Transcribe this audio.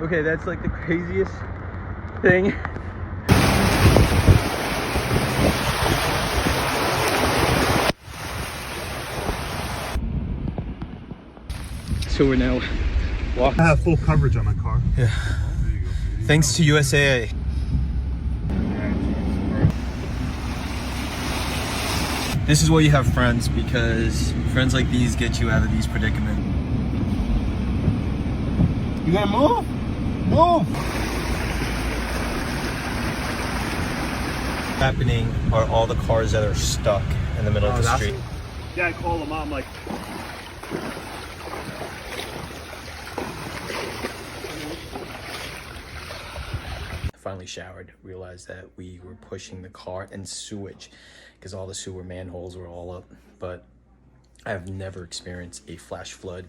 Okay, that's like the craziest thing. So we're now walking. I have full coverage on my car. Yeah. There you go. Thanks to USAA. This is why you have friends, because friends like these get you out of these predicaments. You gotta move? Move! Happening are all the cars that are stuck in the middle of the street. Yeah, I called them out. I'm like, Finally showered, realized that we were pushing the car in sewage because all the sewer manholes were all up. But I've never experienced a flash flood.